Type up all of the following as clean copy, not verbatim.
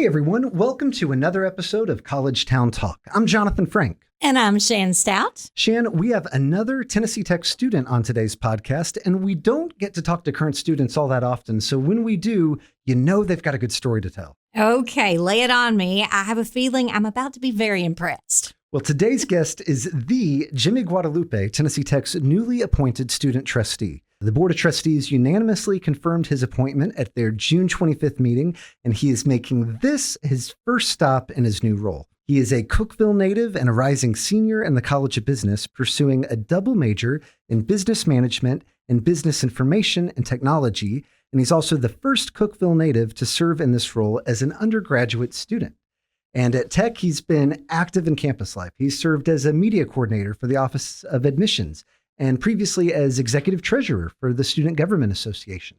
Hey everyone, welcome to another episode of College Town Talk. I'm Jonathan Frank. And I'm Shan Stout. Shan, we have another Tennessee Tech student on today's podcast, and we don't get to talk to current students all that often. So when we do, you know they've got a good story to tell. Okay, lay it on me. I have a feeling I'm about to be very impressed. Well, today's guest is the Jimmy Guadalupe, Tennessee Tech's newly appointed student trustee. The Board of Trustees unanimously confirmed his appointment at their June 25th meeting, and he is making this his first stop in his new role. He is a Cookeville native and a rising senior in the College of Business, pursuing a double major in business management and business information and technology, and he's also the first Cookeville native to serve in this role as an undergraduate student. And at Tech, he's been active in campus life. He's served as a media coordinator for the Office of Admissions, and previously as executive treasurer for the Student Government Association.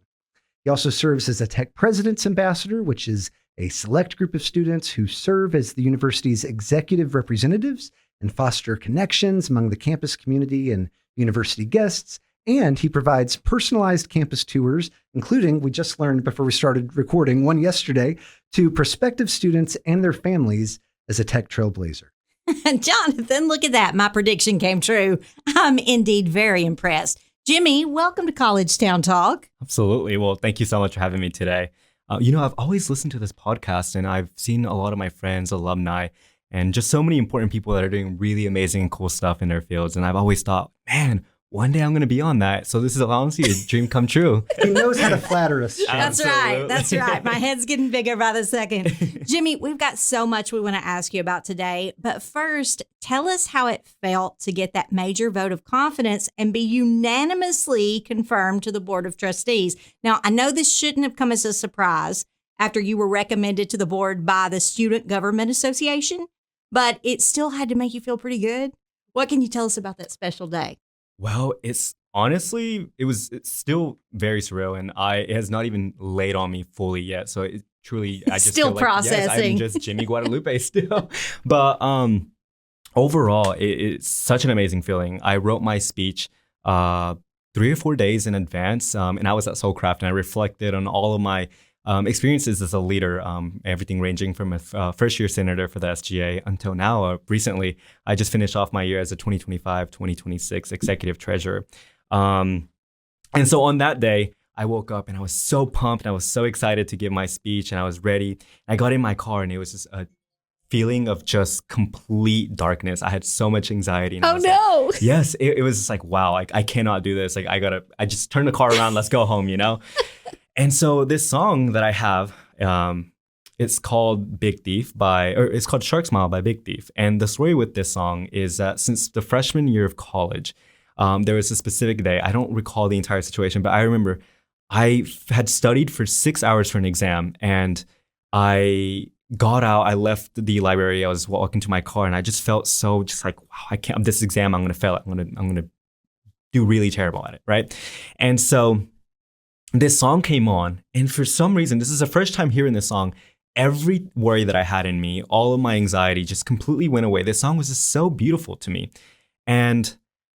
He also serves as a Tech President's Ambassador, which is a select group of students who serve as the university's executive representatives and foster connections among the campus community and university guests. And he provides personalized campus tours, including, we just learned before we started recording, one yesterday, to prospective students and their families as a Tech Trailblazer. Jonathan, look at that. My prediction came true. I'm indeed very impressed. Jimmy, welcome to College Town Talk. Absolutely. Well, thank you so much for having me today. I've always listened to this podcast and I've seen a lot of my friends, alumni, and just so many important people that are doing really amazing and cool stuff in their fields. And I've always thought, man, one day I'm going to be on that. So this is honestly a dream come true. He knows how to flatter us. That's right. That's right. My head's getting bigger by the second. Jimmy, we've got so much we want to ask you about today. But first, tell us how it felt to get that major vote of confidence and be unanimously confirmed to the Board of Trustees. Now, I know this shouldn't have come as a surprise after you were recommended to the board by the Student Government Association, but it still had to make you feel pretty good. What can you tell us about that special day? Well, it's still very surreal, and it has not even laid on me fully yet. So it truly, I just still feel like, processing. yes, I'm just Jimmy Guadalupe still. But overall, it's such an amazing feeling. I wrote my speech 3 or 4 days in advance, and I was at Soulcraft, and I reflected on all of my experiences as a leader, everything ranging from a first-year senator for the SGA until now. Recently, I just finished off my year as a 2025-2026 executive treasurer. And so on that day, I woke up and I was so pumped and I was so excited to give my speech and I was ready. I got in my car and it was just a feeling of just complete darkness. I had so much anxiety. And Oh, no. Like, yes, it was just like, wow, I cannot do this. Like, I just turn the car around. Let's go home, And so this song that I have, it's called it's called Shark Smile by Big Thief. And the story with this song is that since the freshman year of college, there was a specific day. I don't recall the entire situation, but I remember I had studied for 6 hours for an exam and I got out, I left the library, I was walking to my car and I just felt so just like, wow, this exam, I'm going to fail it. I'm going to do really terrible at it. Right. And so this song came on, and for some reason, this is the first time hearing this song, every worry that I had in me, all of my anxiety just completely went away. This song was just so beautiful to me. And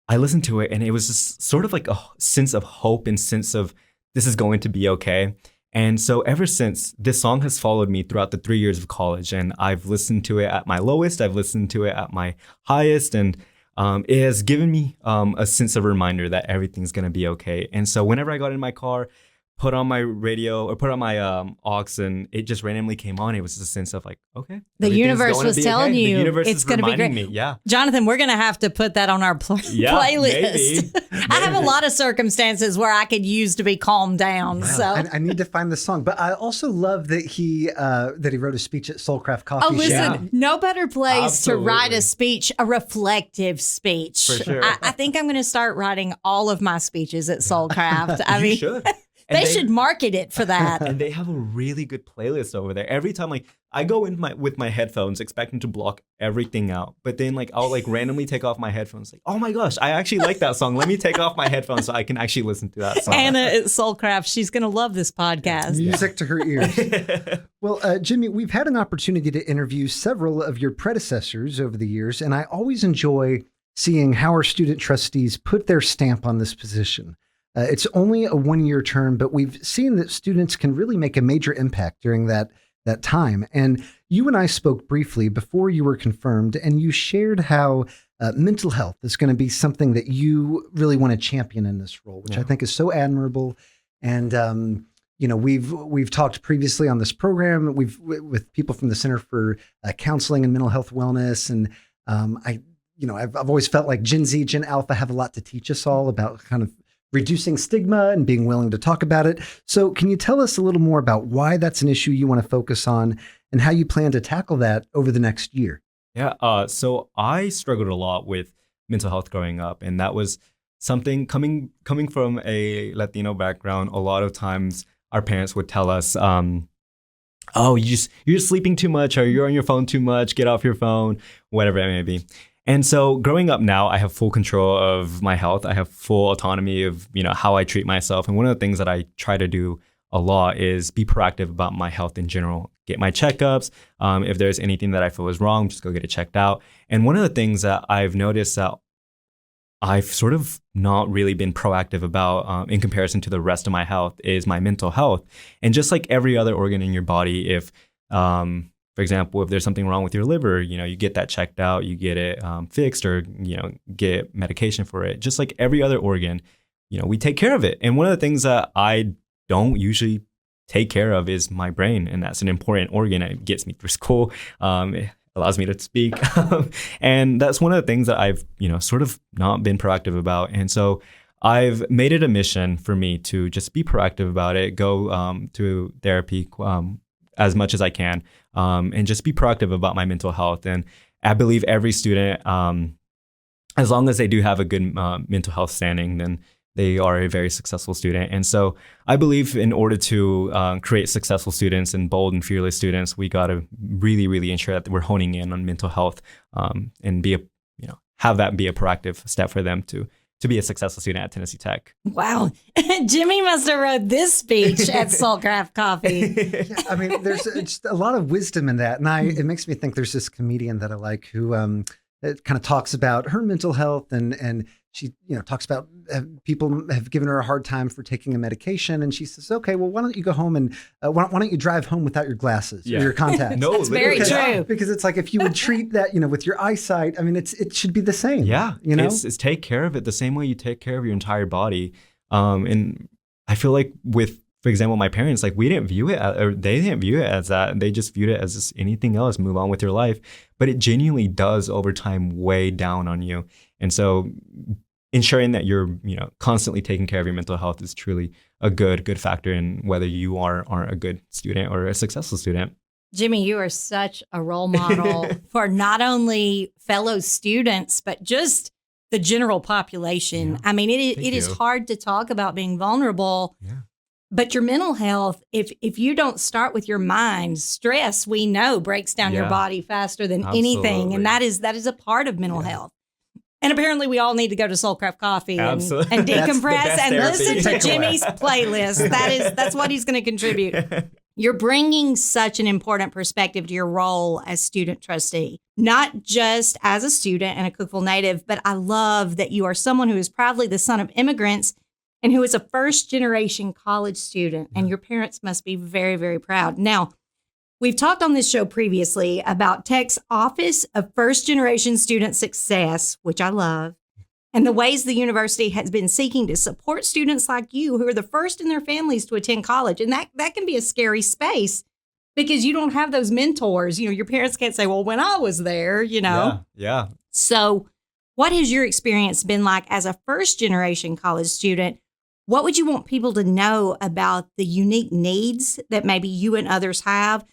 I listened to it, and it was just sort of like a sense of hope and sense of this is going to be okay. And so ever since, this song has followed me throughout the 3 years of college, and I've listened to it at my lowest, I've listened to it at my highest, and it has given me a sense of reminder that everything's going to be okay. And so whenever I got in my car, put on my radio or put on my aux and it just randomly came on, it was just a sense of like, okay. The universe was telling you the universe it's is going to be great. Me. Yeah. Jonathan, we're going to have to put that on our playlist. Maybe. I have a lot of circumstances where I could use to be calmed down. Wow. So I need to find the song, but I also love that he wrote a speech at Soulcraft Coffee. Oh, listen, Shop. no better place Absolutely. to write a speech, a reflective speech. For sure. I think I'm going to start writing all of my speeches at Soulcraft. You should. They should market it for that. And they have a really good playlist over there. Every time, like, I go in with my headphones expecting to block everything out. But then, like, I'll, like, randomly take off my headphones. Like, oh, my gosh, I actually like that song. Let me take off my headphones so I can actually listen to that song. Anna at Soulcraft, she's going to love this podcast. Music to her ears. Well, Jimmy, we've had an opportunity to interview several of your predecessors over the years, and I always enjoy seeing how our student trustees put their stamp on this position. It's only a one-year term, but we've seen that students can really make a major impact during that that time. And you and I spoke briefly before you were confirmed, and you shared how mental health is going to be something that you really want to champion in this role, which I think is so admirable. And we've talked previously on this program. With people from the Center for Counseling and Mental Health Wellness, and I've always felt like Gen Z, Gen Alpha have a lot to teach us all about kind of reducing stigma and being willing to talk about it. So can you tell us a little more about why that's an issue you want to focus on and how you plan to tackle that over the next year? Yeah. So I struggled a lot with mental health growing up, and that was something coming from a Latino background. A lot of times our parents would tell us, oh, you're sleeping too much, or you're on your phone too much, get off your phone, whatever it may be. And so growing up now, I have full control of my health. I have full autonomy of, how I treat myself. And one of the things that I try to do a lot is be proactive about my health in general. Get my checkups. If there's anything that I feel is wrong, just go get it checked out. And one of the things that I've noticed that I've sort of not really been proactive about in comparison to the rest of my health is my mental health. And just like every other organ in your body, if for example, if there's something wrong with your liver, you get that checked out, you get it fixed, or, get medication for it. Just like every other organ, we take care of it. And one of the things that I don't usually take care of is my brain. And that's an important organ. It gets me through school. It allows me to speak. And that's one of the things that I've, sort of not been proactive about. And so I've made it a mission for me to just be proactive about it, go to therapy as much as I can, and just be proactive about my mental health. And I believe every student, as long as they do have a good mental health standing, then they are a very successful student. And so I believe in order to create successful students and bold and fearless students, we got to really, really ensure that we're honing in on mental health and have that be a proactive step for them to be a successful student at Tennessee Tech. Wow. Jimmy must have wrote this speech at Saltcraft Coffee. Yeah, I mean, there's just a lot of wisdom in that. And it makes me think there's this comedian that I like who kind of talks about her mental health, and she talks about people have given her a hard time for taking a medication. And she says, okay, well, why don't you go home and why don't you drive home without your glasses or your contacts? No, that's very true. Because it's like, if you would treat that, with your eyesight, I mean, it should be the same. Yeah. It's take care of it the same way you take care of your entire body. And I feel like for example, my parents, like they didn't view it as that. They just viewed it as just anything else, move on with your life. But it genuinely does over time weigh down on you. And so ensuring that you're, constantly taking care of your mental health is truly a good factor in whether you aren't a good student or a successful student. Jimmy, you are such a role model for not only fellow students, but just the general population. Yeah. I mean, it is hard to talk about being vulnerable. Yeah. But your mental health, if you don't start with your mind, stress, we know, breaks down your body faster than anything. And that is a part of mental health. And apparently we all need to go to Soulcraft Coffee and decompress and listen to Jimmy's playlist. That's what he's going to contribute. You're bringing such an important perspective to your role as student trustee, not just as a student and a Cookeville native, but I love that you are someone who is proudly the son of immigrants and who is a first-generation college student, and your parents must be very, very proud. Now, we've talked on this show previously about Tech's Office of First-Generation Student Success, which I love, and the ways the university has been seeking to support students like you who are the first in their families to attend college. And that can be a scary space because you don't have those mentors. Your parents can't say, well, when I was there, Yeah. So what has your experience been like as a first-generation college student? What would you want people to know about the unique needs that maybe you and others have,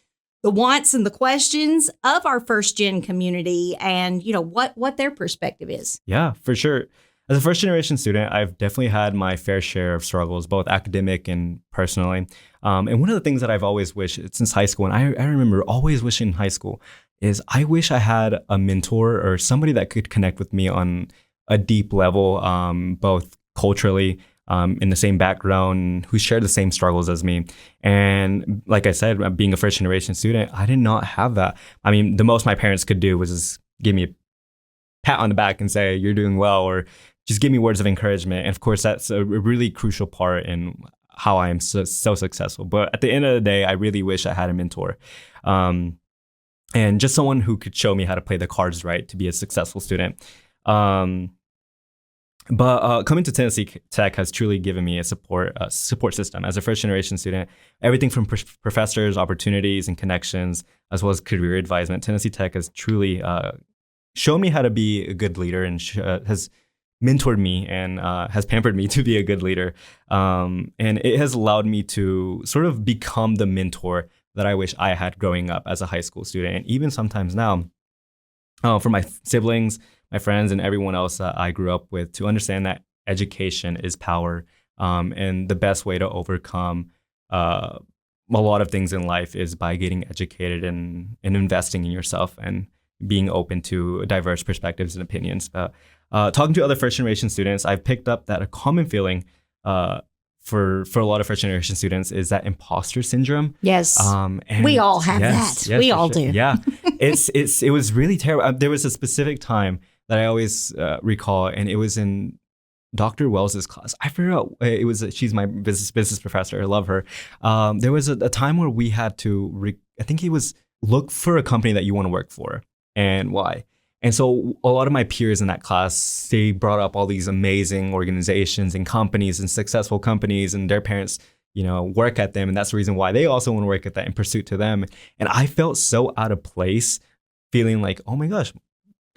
the wants and the questions of our first gen community, and what their perspective is? Yeah, for sure. As a first generation student, I've definitely had my fair share of struggles, both academic and personally. And one of the things that I've always wished since high school, and I remember always wishing in high school, is I wish I had a mentor or somebody that could connect with me on a deep level, both culturally, in the same background, who shared the same struggles as me. And like I said, being a first generation student, I did not have that. I mean, the most my parents could do was just give me a pat on the back and say, you're doing well, or just give me words of encouragement. And of course, that's a really crucial part in how I am so successful. But at the end of the day, I really wish I had a mentor. And just someone who could show me how to play the cards right to be a successful student. But coming to Tennessee Tech has truly given me a support system. As a first generation student, everything from professors, opportunities, and connections, as well as career advisement, Tennessee Tech has truly shown me how to be a good leader and has mentored me and has pampered me to be a good leader. And it has allowed me to sort of become the mentor that I wish I had growing up as a high school student. And even sometimes now, for my siblings, my friends, and everyone else that I grew up with, to understand that education is power. And the best way to overcome a lot of things in life is by getting educated and investing in yourself and being open to diverse perspectives and opinions. But talking to other first generation students, I've picked up that a common feeling for a lot of first generation students is that imposter syndrome. Yes. And we all have that. Yes, we all sure. do. Yeah. It was really terrible. There was a specific time that I always recall, and it was in Dr. Wells's class. I forgot she's my business professor. I love her. There was a time where we had to I think it was look for a company that you want to work for and why. And so a lot of my peers in that class, they brought up all these amazing organizations and companies and successful companies, and their parents, work at them. And that's the reason why they also want to work at that in pursuit to them. And I felt so out of place, feeling like, oh my gosh,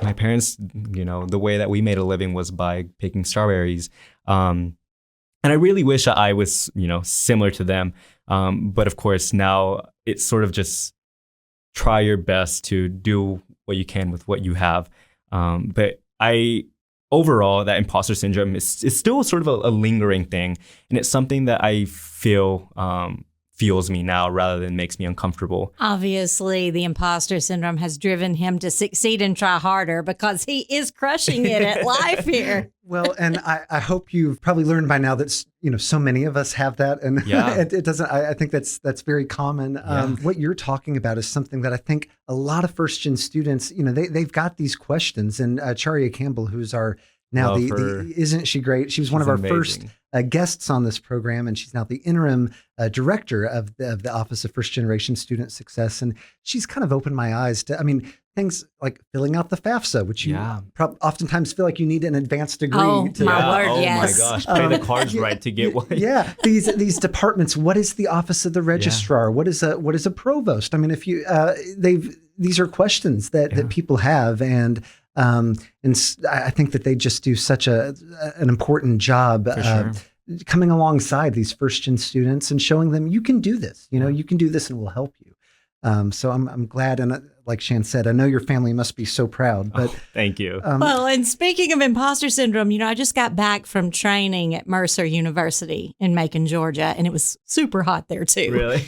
my parents, the way that we made a living was by picking strawberries. And I really wish I was, similar to them. But of course, now it's sort of just try your best to do what you can with what you have. But overall, that imposter syndrome is still sort of a lingering thing. And it's something that I feel fuels me now rather than makes me uncomfortable. Obviously, the imposter syndrome has driven him to succeed and try harder because he is crushing it at life here. Well, and I hope you've probably learned by now that so many of us have that, and yeah. it doesn't. I think that's very common. What you're talking about is something that I think a lot of first gen students, they've got these questions. And Charia Campbell, who's our now isn't she great? She was one of our amazing. First guests on this program, and she's now the interim director of the Office of First Generation Student Success. And she's kind of opened my eyes to, things like filling out the FAFSA, which you oftentimes feel like you need an advanced degree. Oh, to, my word, yes. Oh my gosh, play the cards right to get one. Yeah, these departments. What is the Office of the Registrar? What is a provost? If you these are questions that people have, and I think that they just do such an important job coming alongside these first gen students and showing them you can do this. You can do this, and we'll help you. So I'm glad, and like Shan said, I know your family must be so proud. But thank you. Well, and speaking of imposter syndrome, I just got back from training at Mercer University in Macon, Georgia, and it was super hot there too. Really?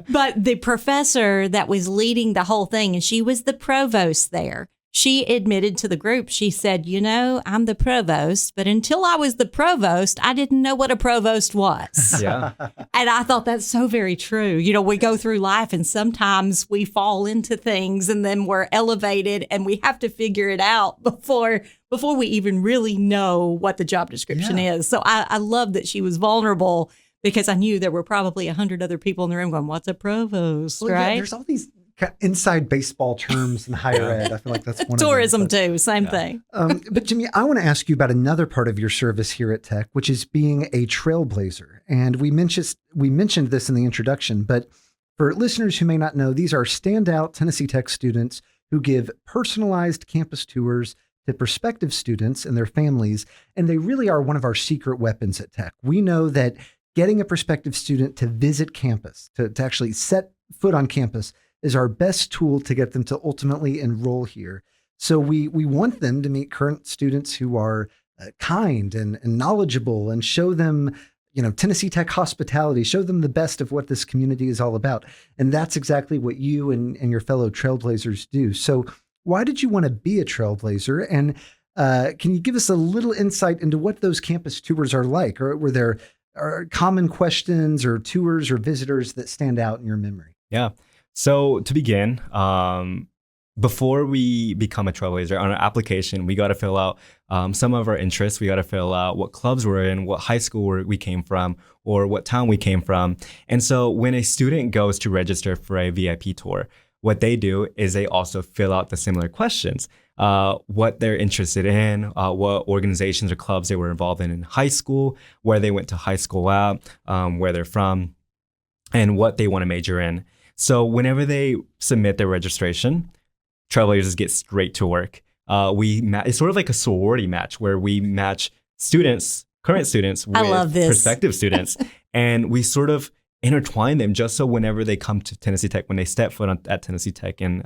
But the professor that was leading the whole thing, and she was the provost there. She admitted to the group, she said, I'm the provost, but until I was the provost, I didn't know what a provost was. Yeah. And I thought that's so very true. We go through life and sometimes we fall into things and then we're elevated and we have to figure it out before we even really know what the job description is. So I love that she was vulnerable because I knew there were probably 100 other people in the room going, what's a provost, right? Yeah, there's all these inside baseball terms in higher ed. I feel like that's one tourism of them, too, same thing. But Jimmy, I want to ask you about another part of your service here at Tech, which is being a trailblazer. And we mentioned this in the introduction, but for listeners who may not know, these are standout Tennessee Tech students who give personalized campus tours to prospective students and their families, and they really are one of our secret weapons at Tech. We know that getting a prospective student to visit campus, to actually set foot on campus, is our best tool to get them to ultimately enroll here. So we want them to meet current students who are kind and knowledgeable, and show them, Tennessee Tech hospitality, show them the best of what this community is all about. And that's exactly what you and your fellow Trailblazers do. So why did you want to be a Trailblazer? And can you give us a little insight into what those campus tours are like? Or were there common questions or tours or visitors that stand out in your memory? Yeah. So to begin, before we become a Trailblazer, on our application, we got to fill out some of our interests. We got to fill out what clubs we're in, what high school we came from, or what town we came from. And so when a student goes to register for a VIP tour, what they do is they also fill out the similar questions, what they're interested in, what organizations or clubs they were involved in high school, where they went to high school at, where they're from, and what they want to major in. So whenever they submit their registration, Trailblazers get straight to work. It's sort of like a sorority match where we match students, current students, with prospective students, and we sort of intertwine them just so whenever they come to Tennessee Tech, when they step foot at Tennessee Tech and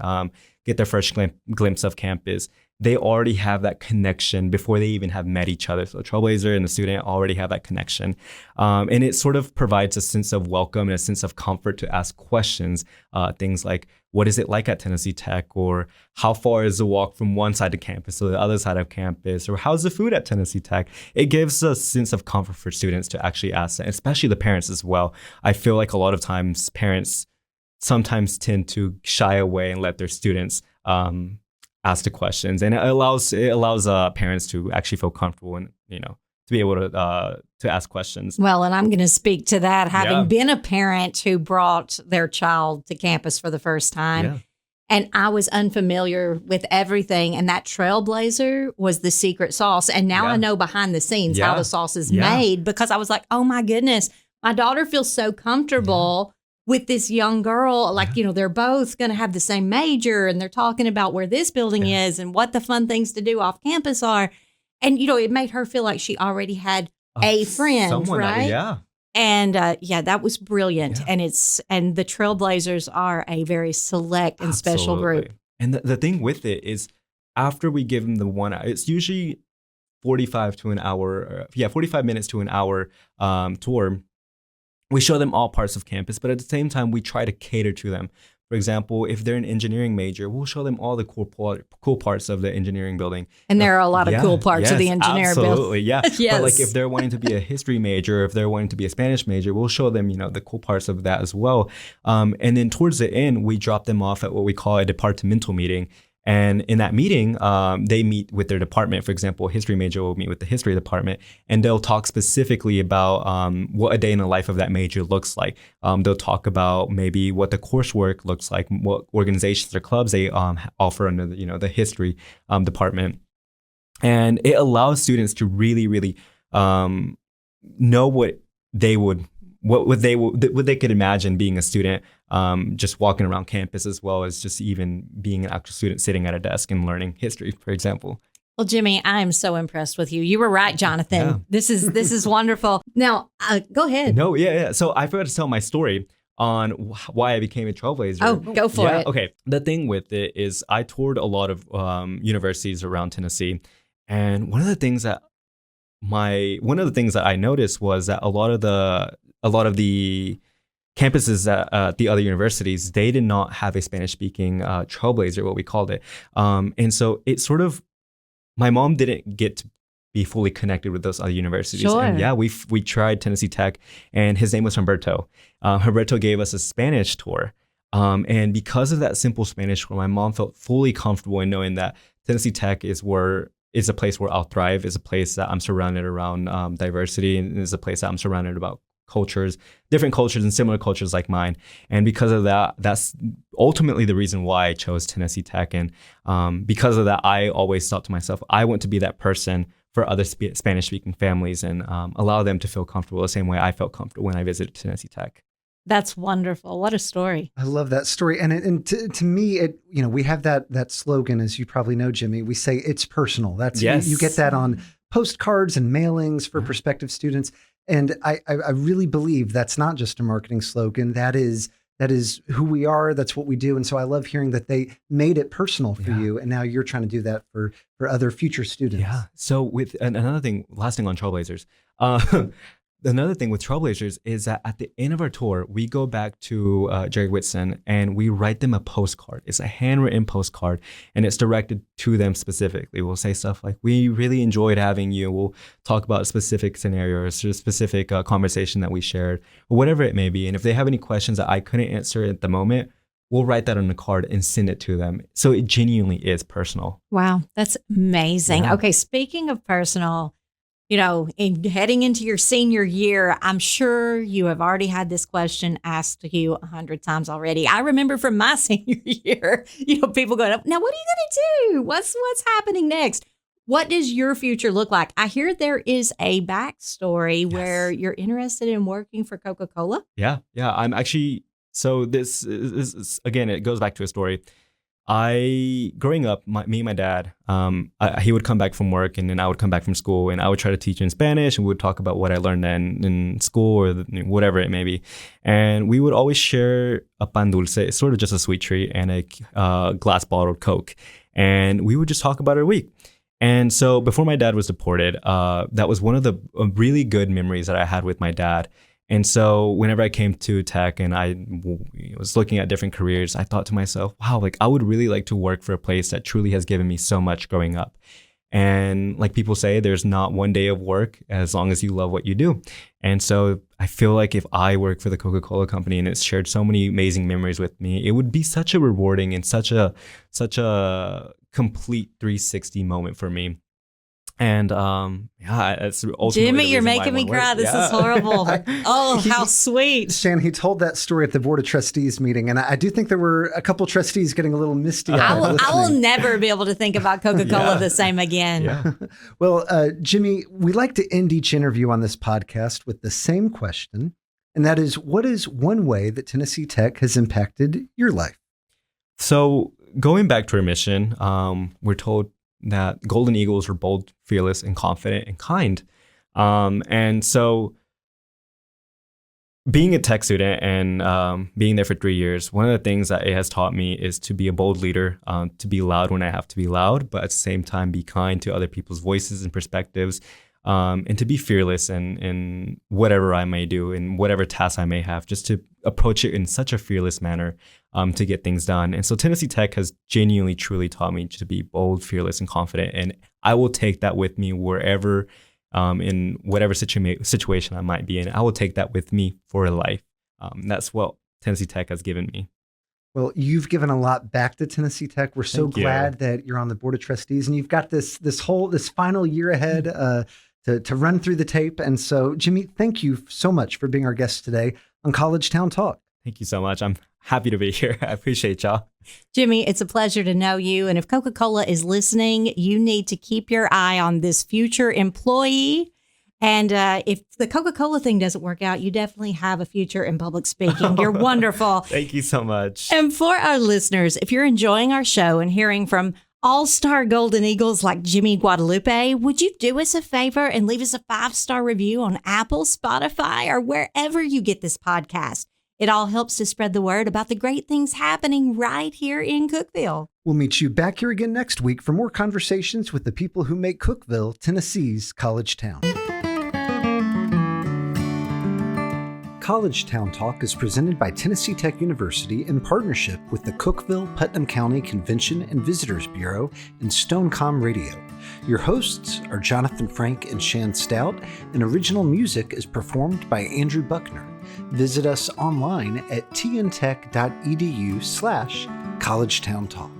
get their first glimpse of campus, they already have that connection before they even have met each other. So the Trailblazer and the student already have that connection. And it sort of provides a sense of welcome and a sense of comfort to ask questions, things like, what is it like at Tennessee Tech? Or how far is the walk from one side of campus to the other side of campus? Or how's the food at Tennessee Tech? It gives a sense of comfort for students to actually ask that, especially the parents as well. I feel like a lot of times parents sometimes tend to shy away and let their students ask the questions, and it allows parents to actually feel comfortable and to be able to ask questions. Well, and I'm going to speak to that, having been a parent who brought their child to campus for the first time. Yeah. And I was unfamiliar with everything. And that Trailblazer was the secret sauce. And now I know behind the scenes how the sauce is made, because I was like, oh my goodness, my daughter feels so comfortable with this young girl. Like, they're both going to have the same major, and they're talking about where this building is and what the fun things to do off campus are. And, it made her feel like she already had a friend, right? And that was brilliant. Yeah. And the Trailblazers are a very select and special group. And the thing with it is, after we give them the 1 hour, it's usually 45 minutes to an hour tour. We show them all parts of campus, but at the same time, we try to cater to them. For example, if they're an engineering major, we'll show them all the cool parts of the engineering building. And there are a lot of cool parts of the engineering building. Absolutely, yeah. Yes. But like if they're wanting to be a history major, if they're wanting to be a Spanish major, we'll show them, the cool parts of that as well. And then towards the end, we drop them off at what we call a departmental meeting. And in that meeting, they meet with their department. For example, a history major will meet with the history department, and they'll talk specifically about what a day in the life of that major looks like. They'll talk about maybe what the coursework looks like, what organizations or clubs they offer under the history department. And it allows students to really, really know what they could imagine being a student, just walking around campus, as well as just even being an actual student sitting at a desk and learning history, for example. Well, Jimmy, I am so impressed with you. You were right, Jonathan. Yeah. This is wonderful. Now, go ahead. No, yeah. So I forgot to tell my story on why I became a Trailblazer. Oh, go for it. Okay. The thing with it is I toured a lot of universities around Tennessee, and one of the things that I noticed was that a lot of the campuses at the other universities, they did not have a Spanish-speaking Trailblazer, what we called it. And so it sort of, my mom didn't get to be fully connected with those other universities. Sure. And we tried Tennessee Tech, and his name was Humberto. Humberto gave us a Spanish tour. And because of that simple Spanish tour, my mom felt fully comfortable in knowing that Tennessee Tech is a place where I'll thrive, is a place that I'm surrounded around diversity, and is a place that I'm surrounded about different cultures and similar cultures like mine. And because of that, that's ultimately the reason why I chose Tennessee Tech. And because of that, I always thought to myself, I want to be that person for other Spanish-speaking families and allow them to feel comfortable the same way I felt comfortable when I visited Tennessee Tech. That's wonderful. What a story. I love that story. And to me, we have that slogan, as you probably know, Jimmy. We say it's personal. That's you get that on postcards and mailings for prospective students. And I really believe that's not just a marketing slogan. That is who we are. That's what we do. And so I love hearing that they made it personal for you. And now you're trying to do that for other future students. Yeah. So with last thing on Trailblazers, another thing with Trailblazers is that at the end of our tour, we go back to Jerry Whitson and we write them a postcard. It's a handwritten postcard, and it's directed to them specifically. We'll say stuff like, we really enjoyed having you. We'll talk about specific scenarios or specific conversation that we shared, or whatever it may be. And if they have any questions that I couldn't answer at the moment, we'll write that on a card and send it to them. So it genuinely is personal. Wow, that's amazing. Yeah. Okay, speaking of personal, in heading into your senior year, I'm sure you have already had this question asked to you 100 times already. I remember from my senior year, people going up, now what are you going to do? What's happening next? What does your future look like? I hear there is a backstory where you're interested in working for Coca-Cola. Yeah. I'm actually, so this is again, it goes back to a story. Growing up, me and my dad, he would come back from work and then I would come back from school and I would try to teach in Spanish and we would talk about what I learned in school or whatever it may be. And we would always share a pan dulce, sort of just a sweet treat, and a glass bottled Coke. And we would just talk about it a week. And so before my dad was deported, that was one of the really good memories that I had with my dad. And so whenever I came to tech and I was looking at different careers, I thought to myself, wow, like I would really like to work for a place that truly has given me so much growing up. And like people say, there's not one day of work as long as you love what you do. And so I feel like if I work for the Coca-Cola company and it's shared so many amazing memories with me, it would be such a rewarding and such a complete 360 moment for me. And it's ultimately Jimmy, you're making me cry. This is horrible. How sweet. Shan, he told that story at the Board of Trustees meeting, and I do think there were a couple trustees getting a little misty. I will never be able to think about Coca-Cola the same again. Yeah. Well, Jimmy, we like to end each interview on this podcast with the same question, and that is, what is one way that Tennessee Tech has impacted your life? So going back to our mission, we're told that Golden Eagles are bold, fearless, and confident and kind. And so being a tech student and being there for 3 years, one of the things that it has taught me is to be a bold leader, to be loud when I have to be loud, but at the same time be kind to other people's voices and perspectives, and to be fearless in whatever I may do and whatever tasks I may have, just to approach it in such a fearless manner to get things done. And so Tennessee Tech has genuinely, truly taught me to be bold, fearless, and confident. And I will take that with me wherever, in whatever situation I might be in. I will take that with me for life. That's what Tennessee Tech has given me. Well, you've given a lot back to Tennessee Tech. We're so glad that you're on the Board of Trustees, and you've got this final year ahead to run through the tape. And so, Jimmy, thank you so much for being our guest today on College Town Talk. Thank you so much. I'm happy to be here. I appreciate y'all. Jimmy, it's a pleasure to know you. And if Coca-Cola is listening, you need to keep your eye on this future employee. And if the Coca-Cola thing doesn't work out, you definitely have a future in public speaking. You're wonderful. Thank you so much. And for our listeners, if you're enjoying our show and hearing from all-star Golden Eagles like Jimmy Guadalupe, would you do us a favor and leave us a 5-star review on Apple, Spotify, or wherever you get this podcast? It all helps to spread the word about the great things happening right here in Cookeville. We'll meet you back here again next week for more conversations with the people who make Cookeville, Tennessee's college town. College Town Talk is presented by Tennessee Tech University in partnership with the Cookeville-Putnam County Convention and Visitors Bureau and Stonecom Radio. Your hosts are Jonathan Frank and Shan Stout, and original music is performed by Andrew Buckner. Visit us online at tntech.edu/College Town Talk.